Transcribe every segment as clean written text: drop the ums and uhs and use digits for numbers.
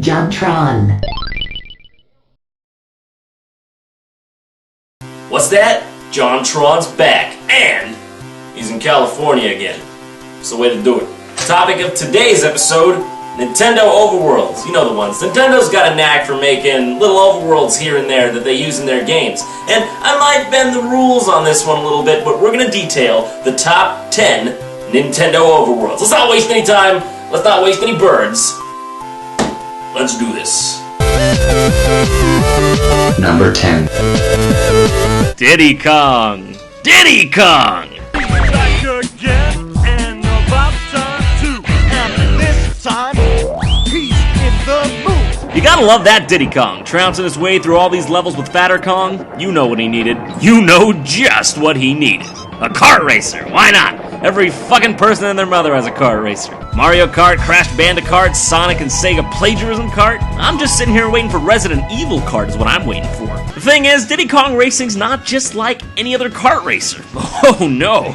JonTron. What's that? JonTron's back, and he's in California again. It's the way to do it. Topic of today's episode, Nintendo Overworlds. You know the ones. Nintendo's got a knack for making little overworlds here and there that they use in their games. And I might bend the rules on this one a little bit, but we're going to detail the top 10 Nintendo Overworlds. Let's not waste any time. Let's not waste any birds. Let's do this. Number 10. Diddy Kong. Diddy Kong! Back again and about time too. And this time, he's in the mood. You gotta love that Diddy Kong, trouncing his way through all these levels with Fatter Kong. You know what he needed. You know just what he needed. A kart racer, why not? Every fucking person and their mother has a kart racer. Mario Kart, Crash Bandicoot, Sonic and Sega Plagiarism Kart. I'm just sitting here waiting for Resident Evil Kart is what I'm waiting for. The thing is, Diddy Kong Racing's not just like any other kart racer. Oh no,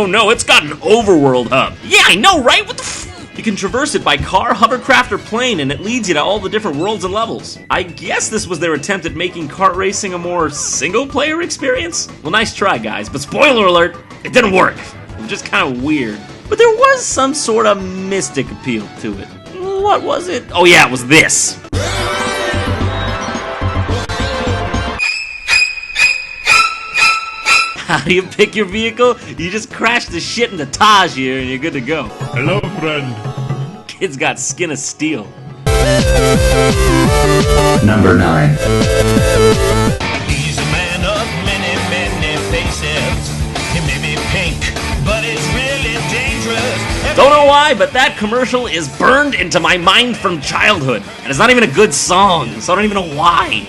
no, it's got an overworld hub. Yeah, I know, right? What the f? You can traverse it by car, hovercraft, or plane, and it leads you to all the different worlds and levels. I guess this was their attempt at making kart racing a more single-player experience? Well, nice try, guys, but spoiler alert, it didn't work. It was just kind of weird. But there was some sort of mystic appeal to it. What was it? Oh yeah, it was this. How do you pick your vehicle? You just crash the shit into Taj here and you're good to go. Hello, friend. Kid's got skin of steel. Number 9. He's a man of many faces. He may be pink, but it's really dangerous. Don't know why, but that commercial is burned into my mind from childhood. And it's not even a good song, so I don't even know why.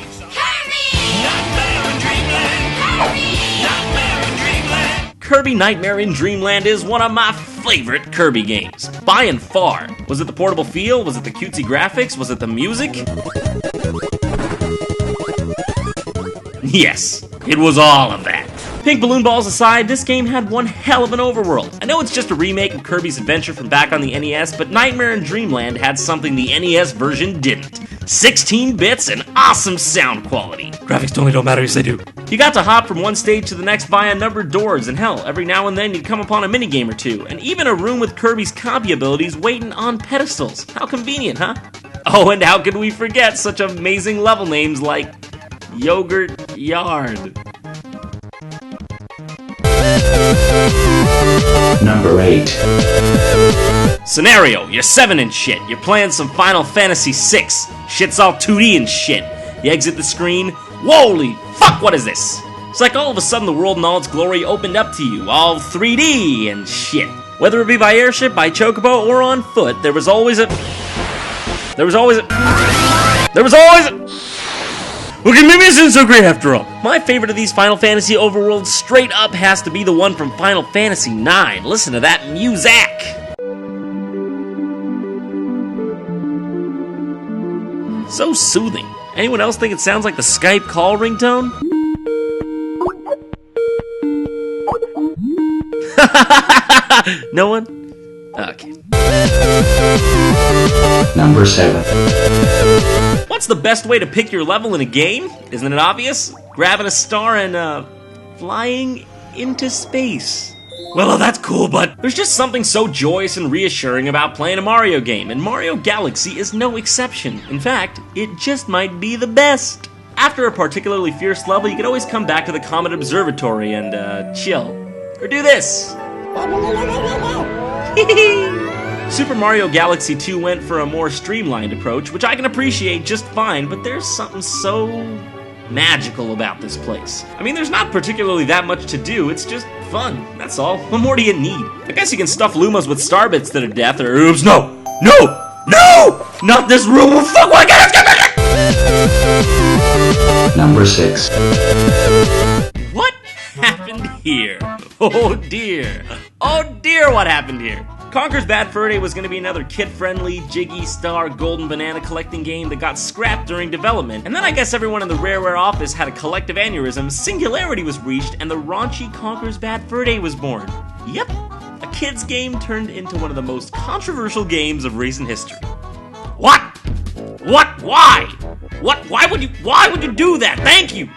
Kirby Nightmare in Dreamland is one of my favorite Kirby games, by and far. Was it the portable feel? Was it the cutesy graphics? Was it the music? Yes, it was all of that. Pink balloon balls aside, this game had one hell of an overworld. I know it's just a remake of Kirby's Adventure from back on the NES, but Nightmare in Dreamland had something the NES version didn't. 16 bits and awesome sound quality. Graphics totally don't matter, yes they do. You got to hop from one stage to the next via numbered doors, and hell, every now and then you'd come upon a minigame or two, and even a room with Kirby's copy abilities waiting on pedestals. How convenient, huh? Oh, and how could we forget such amazing level names like Yogurt Yard? Number 8. Scenario, you're 7 and shit. You're playing some Final Fantasy VI. Shit's all 2D and shit. You exit the screen. Holy fuck, what is this? It's like all of a sudden the world in all its glory opened up to you, all 3D and shit. Whether it be by airship, by chocobo, or on foot, there was always a... Look at me, this isn't so great after all. My favorite of these Final Fantasy overworlds straight up has to be the one from Final Fantasy IX. Listen to that music. So soothing. Anyone else think it sounds like the Skype call ringtone? No one? Okay. Number 7. What's the best way to pick your level in a game? Isn't it obvious? Grabbing a star and, flying into space. Well, that's cool, but there's just something so joyous and reassuring about playing a Mario game, and Mario Galaxy is no exception. In fact, it just might be the best. After a particularly fierce level, you can always come back to the Comet Observatory and, chill. Or do this. Super Mario Galaxy 2 went for a more streamlined approach, which I can appreciate just fine, but there's something so magical about this place. I mean, there's not particularly that much to do, it's just fun, that's all. What more do you need? I guess you can stuff Lumas with star bits to their death, or oops, no! Not this room, oh, fuck, what Number 6. What happened here? Oh dear, what happened here? Conker's Bad Fur Day was going to be another kid-friendly, Jiggy Star Golden Banana collecting game that got scrapped during development, and then I guess everyone in the Rareware office had a collective aneurysm, singularity was reached, and the raunchy Conker's Bad Fur Day was born. Yep, a kid's game turned into one of the most controversial games of recent history. What? What? Why? What? Why would you do that? Thank you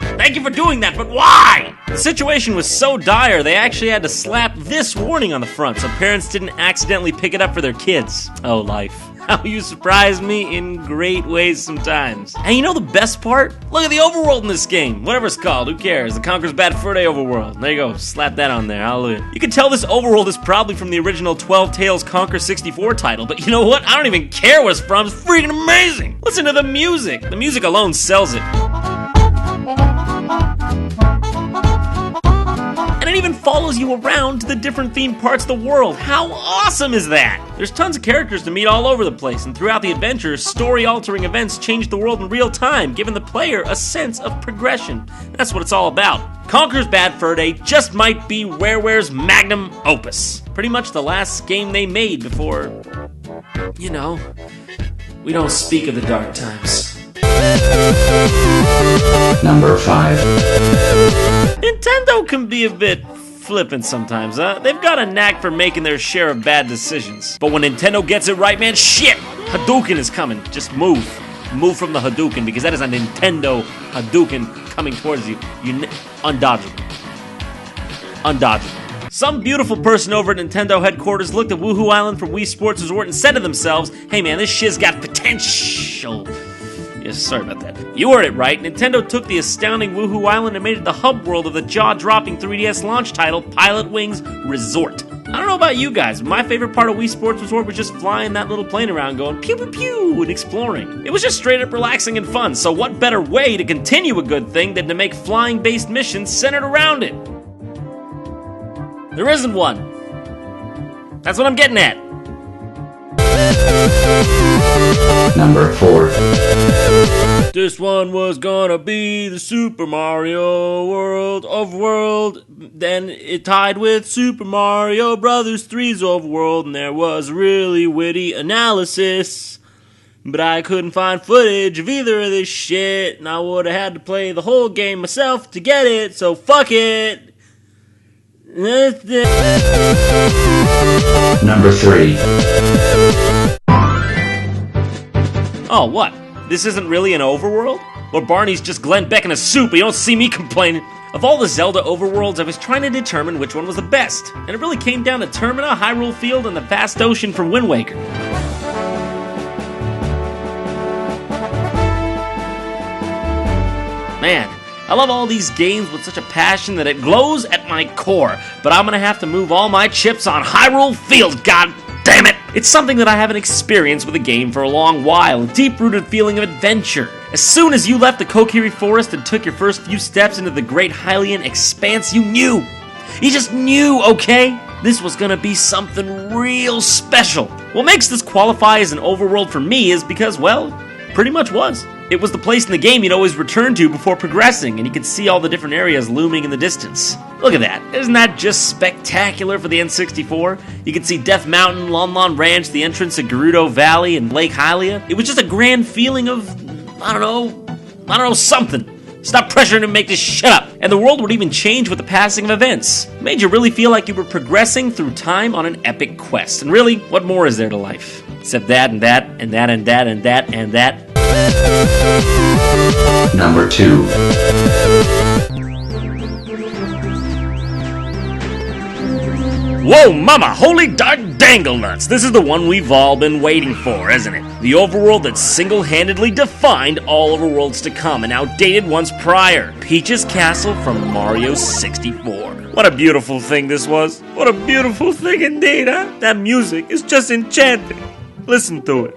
for doing that, but why? The situation was so dire, they actually had to slap this warning on the front so parents didn't accidentally pick it up for their kids. Oh, life. How you surprise me in great ways sometimes. And you know the best part? Look at the overworld in this game. Whatever it's called, who cares? The Conker's Bad Fur Day overworld. There you go, slap that on there, hallelujah. You can tell this overworld is probably from the original 12 Tales Conker 64 title, but you know what? I don't even care what it's from, it's freaking amazing. Listen to the music. The music alone sells it. And it even follows you around to the different themed parts of the world. How awesome is that? There's tons of characters to meet all over the place, and throughout the adventure, story-altering events change the world in real time, giving the player a sense of progression. That's what it's all about. Conker's Bad Fur Day just might be WarioWare's magnum opus. Pretty much the last game they made before, you know, we don't speak of the dark times. Number 5. Nintendo can be a bit flippant sometimes, huh? They've got a knack for making their share of bad decisions. But when Nintendo gets it right, man, shit! Hadouken is coming. Just move. Move from the Hadouken, because that is a Nintendo Hadouken coming towards you. Undodgeable. Undodgeable. Some beautiful person over at Nintendo headquarters looked at Woohoo Island from Wii Sports Resort and said to themselves, hey man, this shit's got potential. Yes, sorry about that. You heard it right. Nintendo took the astounding Woohoo Island and made it the hub world of the jaw-dropping 3DS launch title, Pilot Wings Resort. I don't know about you guys, but my favorite part of Wii Sports Resort was just flying that little plane around going pew pew pew and exploring. It was just straight up relaxing and fun, so what better way to continue a good thing than to make flying-based missions centered around it? There isn't one. That's what I'm getting at. Number 4. This one was gonna be the Super Mario World Overworld. Then it tied with Super Mario Brothers 3's Overworld, and there was really witty analysis. But I couldn't find footage of either of this shit, and I would've had to play the whole game myself to get it, so fuck it. Number 3. Oh, what? This isn't really an overworld? Or Barney's just Glenn Beck in a soup, but you don't see me complaining. Of all the Zelda overworlds, I was trying to determine which one was the best. And it really came down to Termina, Hyrule Field, and the vast ocean from Wind Waker. Man, I love all these games with such a passion that it glows at my core. But I'm gonna have to move all my chips on Hyrule Field, god damn it! It's something that I haven't experienced with a game for a long while, a deep-rooted feeling of adventure. As soon as you left the Kokiri Forest and took your first few steps into the Great Hylian Expanse, you knew. You just knew, okay? This was gonna be something real special. What makes this qualify as an overworld for me is because, well, pretty much was. It was the place in the game you'd always return to before progressing, and you could see all the different areas looming in the distance. Look at that. Isn't that just spectacular for the N64? You could see Death Mountain, Lon Lon Ranch, the entrance to Gerudo Valley, and Lake Hylia. It was just a grand feeling of, I don't know, something. Stop pressuring to make this shit up. And the world would even change with the passing of events. It made you really feel like you were progressing through time on an epic quest. And really, what more is there to life? Except that and that and that and that and that and that. Number 2. Whoa, mama, holy dark dangle nuts! This is the one we've all been waiting for, isn't it? The overworld that single-handedly defined all overworlds to come and outdated ones prior. Peach's Castle from Mario 64. What a beautiful thing this was. What a beautiful thing indeed, huh? That music is just enchanting. Listen to it.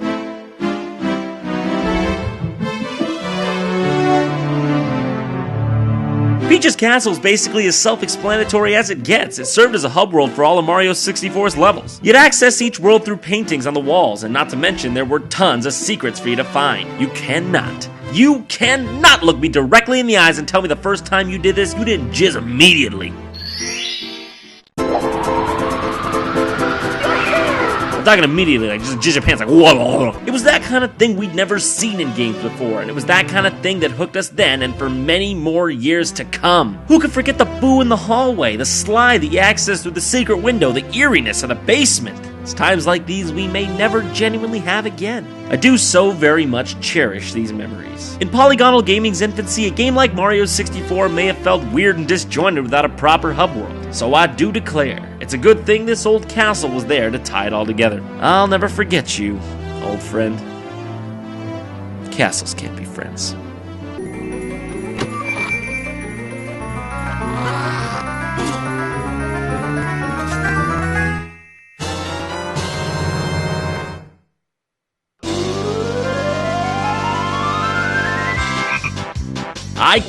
Peach's Castle is basically as self-explanatory as it gets. It served as a hub world for all of Mario 64's levels. You'd access each world through paintings on the walls, and not to mention there were tons of secrets for you to find. You cannot look me directly in the eyes and tell me the first time you did this, you didn't jizz immediately. I'm talking immediately, like just jizz your pants, like whoa. It was that kind of thing we'd never seen in games before, and it was that kind of thing that hooked us then and for many more years to come. Who could forget the boo in the hallway, the slide that you accessed through the secret window, the eeriness of the basement? Overworlds. Times like these we may never genuinely have again. I do so very much cherish these memories. In polygonal gaming's infancy, a game like Mario 64 may have felt weird and disjointed without a proper hub world. So I do declare, it's a good thing this old castle was there to tie it all together. I'll never forget you, old friend. Castles can't be friends. I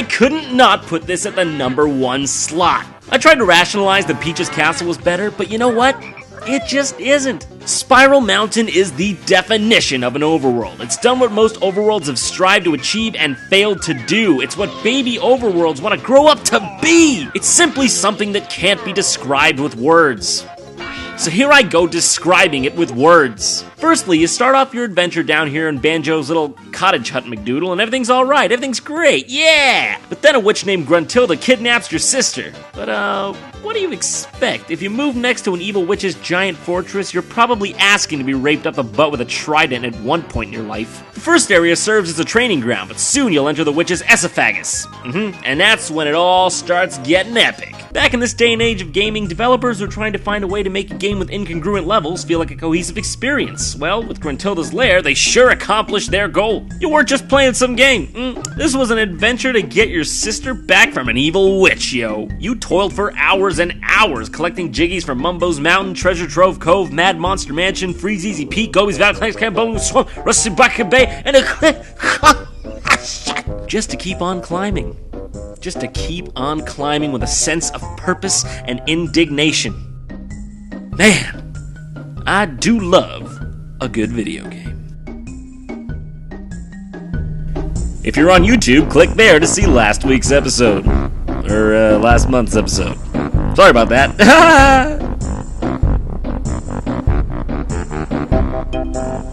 couldn't not put this at the #1 slot. I tried to rationalize that Peach's Castle was better, but you know what? It just isn't. Spiral Mountain is the definition of an overworld. It's done what most overworlds have strived to achieve and failed to do. It's what baby overworlds want to grow up to be. It's simply something that can't be described with words. So here I go describing it with words. Firstly, you start off your adventure down here in Banjo's little cottage hut McDoodle, and everything's alright, everything's great, yeah! But then a witch named Gruntilda kidnaps your sister. But, what do you expect? If you move next to an evil witch's giant fortress, you're probably asking to be raped up the butt with a trident at one point in your life. The first area serves as a training ground, but soon you'll enter the witch's esophagus. And that's when it all starts getting epic. Back in this day and age of gaming, developers were trying to find a way to make a game with incongruent levels feel like a cohesive experience. Well, with Gruntilda's Lair, they sure accomplished their goal. You weren't just playing some game. This was an adventure to get your sister back from an evil witch, yo. You toiled for hours and hours collecting jiggies from Mumbo's Mountain, Treasure Trove Cove, Mad Monster Mansion, Freeze Easy Peak, Gobi's Valley, Clank's Camp, Bone Swamp, Rusty Bucket Bay, and just to keep on climbing. Just to keep on climbing with a sense of purpose and indignation. Man, I do love a good video game. If you're on YouTube, click there to see last week's episode. Or last month's episode. Sorry about that.